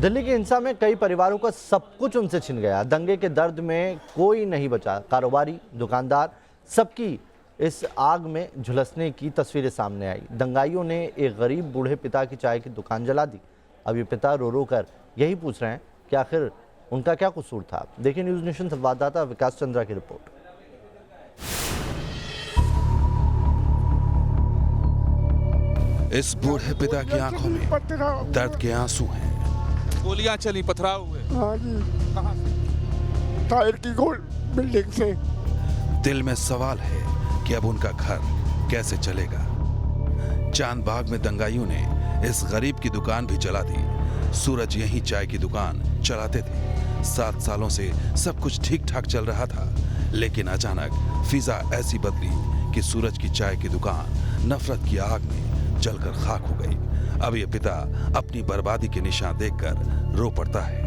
दिल्ली की हिंसा में कई परिवारों का सब कुछ उनसे छिन गया। दंगे के दर्द में कोई नहीं बचा। कारोबारी, दुकानदार, सबकी इस आग में झुलसने की तस्वीरें सामने आई। दंगाइयों ने एक गरीब बूढ़े पिता की चाय की दुकान जला दी। अब ये पिता रो रो कर यही पूछ रहे हैं कि आखिर उनका क्या कसूर था। देखिए न्यूज नेशन संवाददाता विकास चंद्रा की रिपोर्ट। इस बूढ़े पिता की आंखों में दर्द के आंसू हैं। गोलियां चली, पथराव हुए। हाँ जी। कहां से? टायर की गोल बिल्डिंग से। दिल में सवाल है कि अब उनका घर कैसे चलेगा। चांदबाग में दंगाइयों ने इस गरीब की दुकान भी जला दी। सूरज यही चाय की दुकान चलाते थे। 7 सालों से सब कुछ ठीक ठाक चल रहा था, लेकिन अचानक फिजा ऐसी बदली कि सूरज की चाय की दुकान नफरत की आग में जलकर खाक हो गई। अब ये पिता अपनी बर्बादी के निशान देखकर रो पड़ता है।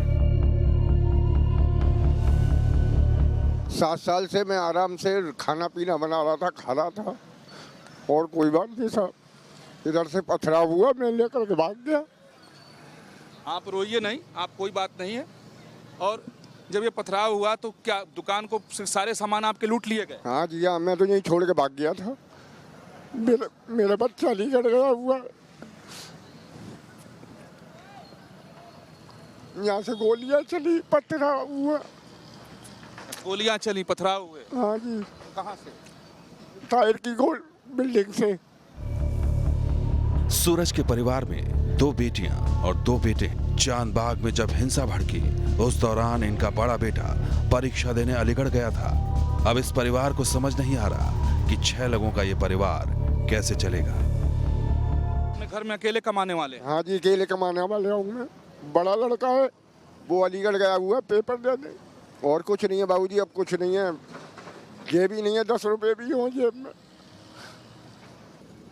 7 साल से मैं आराम से खाना पीना बना रहा था, खा रहा था और कोई बात नहीं साहब। इधर से पथराव हुआ, मैं लेकर के भाग गया। आप रोइए नहीं, आप कोई बात नहीं है। और जब ये पथराव हुआ तो क्या दुकान को सारे सामान आपके लूट लिए गए? हाँ जी हाँ, मैं तो यहीं छोड़ के भाग गया था। मेरा बच्चा नहीं गड़ गया हुआ। यहाँ से गोलियां चली, पथराव हुआ। गोलियां चली, पथराव हुए। हाँ जी। कहां से? टायर की गोल बिल्डिंग से। सूरज के परिवार में 2 बेटियां और 2 बेटे। चांदबाग में जब हिंसा भड़की, उस दौरान इनका बड़ा बेटा परीक्षा देने अलीगढ़ गया था। अब इस परिवार को समझ नहीं आ रहा कि 6 लोगों का ये परिवार कैसे चलेगा। अपने घर में अकेले कमाने वाले? हाँ जी, अकेले कमाने वाले हूँ मैं। बड़ा लड़का है, वो अलीगढ़ गया हुआ पेपर देने। और कुछ नहीं है बाबूजी, अब कुछ नहीं है। जेब भी नहीं है, 10 रुपए भी हो जेब में।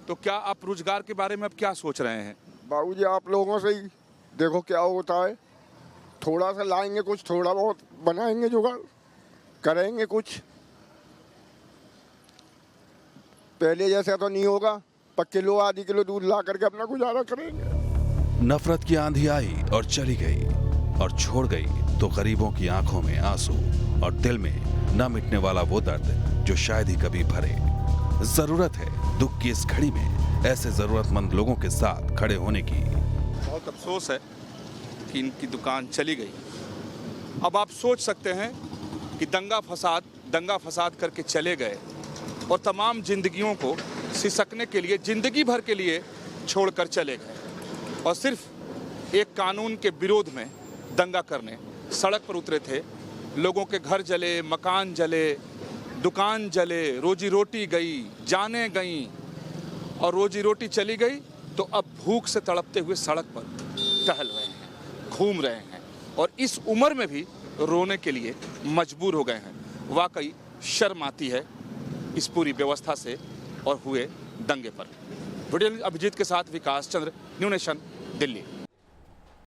तो क्या आप रोजगार के बारे में अब क्या सोच रहे हैं? बाबूजी आप लोगों से ही देखो क्या होता है। थोड़ा सा लाएंगे, कुछ थोड़ा बहुत बनाएंगे, जुगाड़ करेंगे कुछ। पहले जैसा तो नहीं होगा। 5 किलो आधी किलो दूध ला करके अपना गुजारा करेंगे। नफरत की आंधी आई और चली गई, और छोड़ गई तो गरीबों की आंखों में आंसू और दिल में न मिटने वाला वो दर्द जो शायद ही कभी भरे। जरूरत है दुख की इस घड़ी में ऐसे जरूरतमंद लोगों के साथ खड़े होने की। बहुत अफसोस है कि इनकी दुकान चली गई। अब आप सोच सकते हैं कि दंगा फसाद करके चले गए और तमाम जिंदगियों को सिसकने के लिए, जिंदगी भर के लिए छोड़कर चले गए, और सिर्फ एक कानून के विरोध में दंगा करने सड़क पर उतरे थे। लोगों के घर जले, मकान जले, दुकान जले, रोजी रोटी गई, जाने गई, और रोजी रोटी चली गई तो अब भूख से तड़पते हुए सड़क पर टहल रहे हैं, घूम रहे हैं, और इस उम्र में भी रोने के लिए मजबूर हो गए हैं। वाकई शर्म आती है इस पूरी व्यवस्था से और हुए दंगे पर। वीडियो अभिजीत के साथ विकास चंद्र, न्यूज नेशन, दिल्ली।